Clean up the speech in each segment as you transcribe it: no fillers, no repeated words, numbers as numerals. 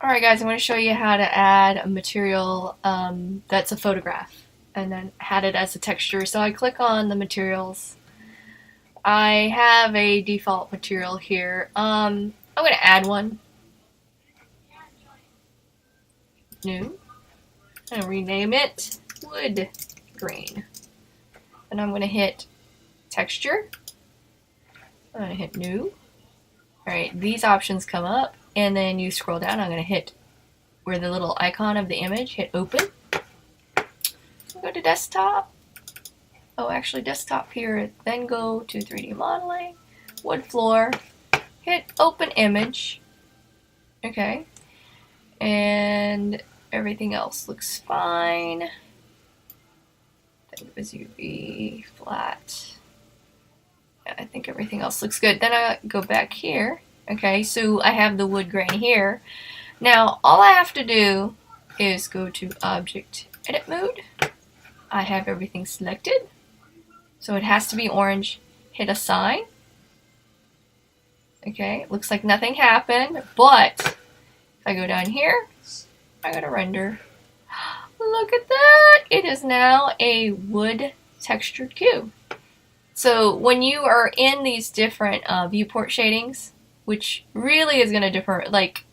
Alright guys, I'm going to show you how to add a material that's a photograph and then add it as a texture. So I click on the materials. I have a default material here. I'm going to add one. New. I'm going to rename it wood grain. And I'm going to hit texture. I'm going to hit new. Alright, these options come up and then you scroll down. I'm going to hit where the little icon of the image, hit open. Go to desktop. Oh, actually desktop here. Then go to 3D modeling, wood floor, hit open image. Okay. And everything else looks fine. Think it was UV flat. Yeah, I think everything else looks good. Then I go back here. Okay, so I have the wood grain here. Now, all I have to do is go to object edit mode. I have everything selected. So it has to be orange. Hit assign. Okay, looks like nothing happened, but if I go down here, I gotta render. Look at that! It is now a wood textured cube. So when you are in these different viewport shadings, which really is gonna differ, like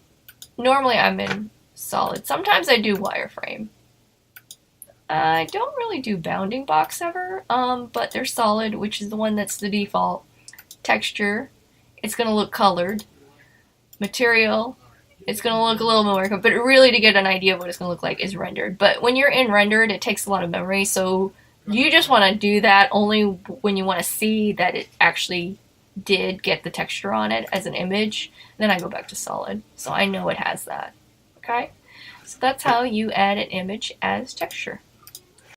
normally I'm in solid. Sometimes I do wireframe. I don't really do bounding box ever, but there's solid, which is the one that's the default. Texture, it's going to look colored. Material, it's going to look a little more, but really to get an idea of what it's going to look like is rendered. But when you're in rendered, it takes a lot of memory, so you just want to do that only when you want to see that it actually did get the texture on it as an image. Then I go back to solid, so I know it has that. Okay? So that's how you add an image as texture.